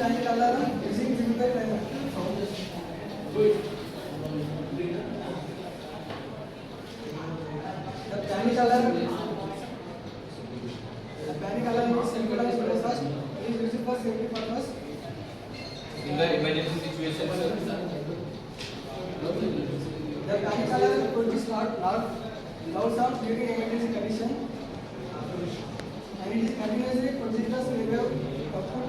panic alarm using simple timer. The panic alarm is synchronized first. It is used for safety purpose. In the emergency situation, The panic alarm produces loud sound during emergency condition, and it is continuously produced as wave output.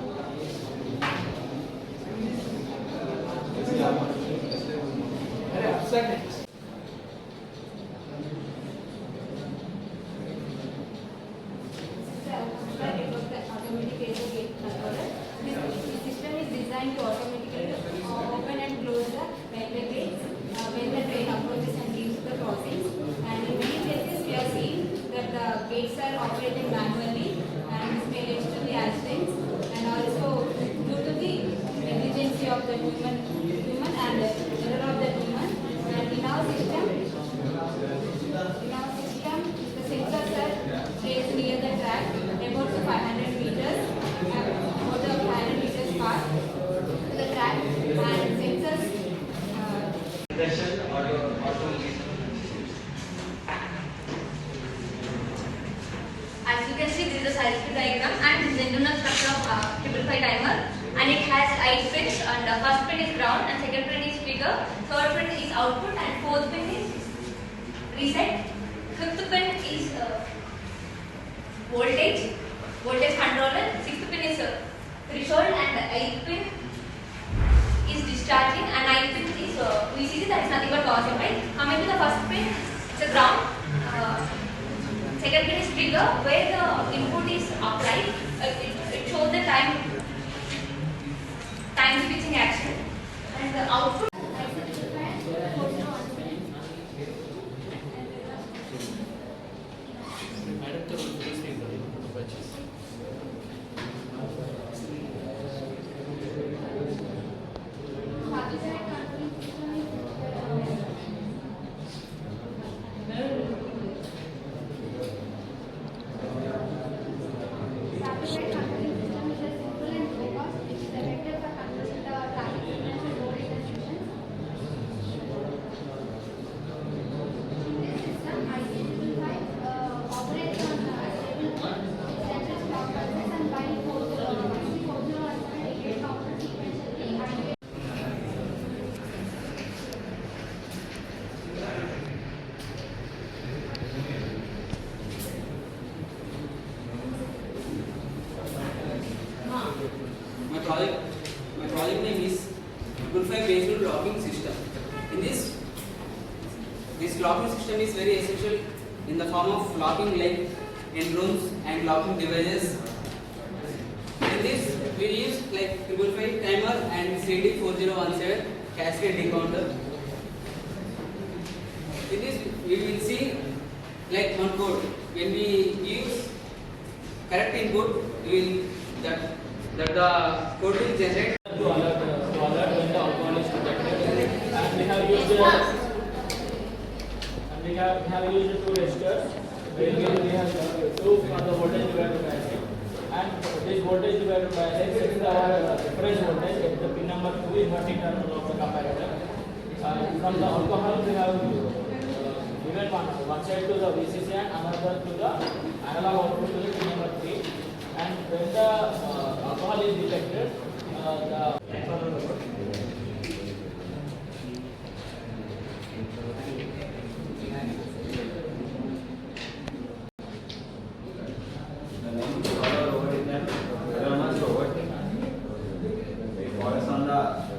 This system is designed to automatically open and close the railway gates when the train approaches and leaves the crossings. And in many places, we are seeing that the gates are operated manually, and this may lead to the accidents, and also due to the negligence of the human and error of the human. And in our system, the sensors are placed near the track, about the 500 meters, about the 500 meters apart to the track, and sensors. As you can see, this is a circuit diagram and this is the internal structure of 555 timer, and it has 8 pins, and the first pin is ground and second pin is trigger, third pin is output and fourth pin is reset, fifth pin is voltage controller, sixth pin is threshold, and the eighth pin is discharging, and ninth pin is VCC, that is nothing but power supply. Coming to the first pin, it's a ground. Second pin is trigger, where the input is applied. It shows the time switching action, and the output. My project name is 555 based locking system. In this locking system is very essential in the form of locking like in rooms and locking devices. In this we use like 555 timer and CD4017 cascade decounter. In this we will see like one code. When we use correct input, we will that the code will generate to alert when the alcohol is detected, and we have used two registers where we have two for the voltage divider biasing, and this voltage divider biasing sets our reference voltage at the pin number 2 inverting terminal of the comparator. From the alcohol we have given one side to the VCC and another to the analog output to the pin number 3. And when the alcohol is detected, the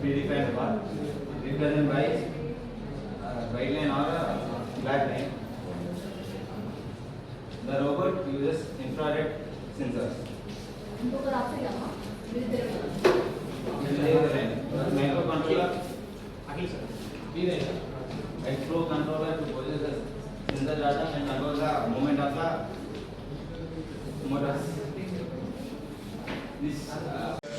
predefined path represented by white line or black line. The robot uses infrared sensors. Microcontroller and flow controller to process the sensor data and control the movement of the motors.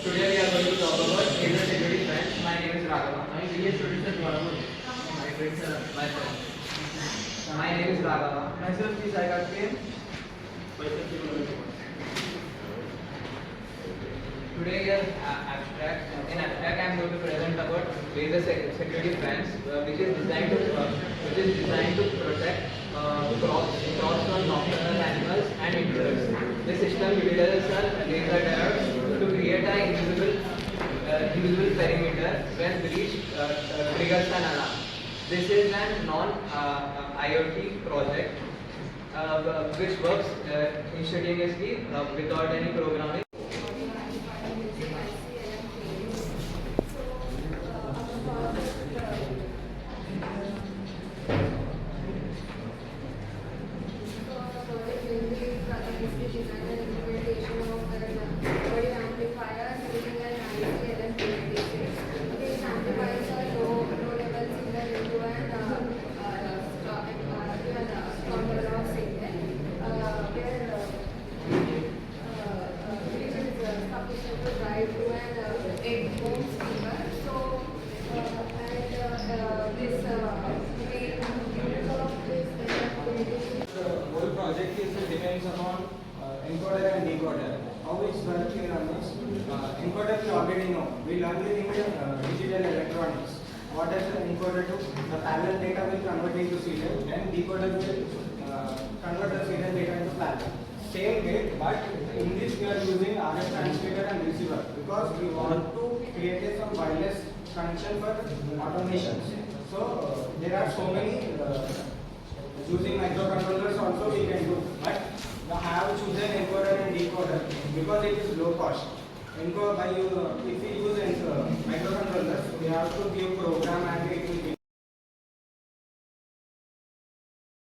Today we are going to talk about data security friends. My name is Raghava. My dear students are Dwarama. My friends are my friends. My name is Raghava. Myself is Aikarthien. Today is abstract. In abstract, I am going to present about various security fans, which is designed to protect crops from nocturnal animals and intruders. This system utilizes a laser diode to create an invisible perimeter when breach triggers an alarm. This is a non-IoT project which works instantaneously without any programming. The whole project depends upon encoder and decoder. How it's working on this? Encoder we already know. We learned it in digital electronics. What does the encoder do? The parallel data will convert into serial, and decoder will convert the serial data into parallel. Same way, but in this we are using RF transmitter and receiver because we want to create some wireless connection for automations. So there are so many. Using microcontrollers also we can do, but we have chosen encoder and decoder because it is low cost. If we use microcontrollers, we have to give program and we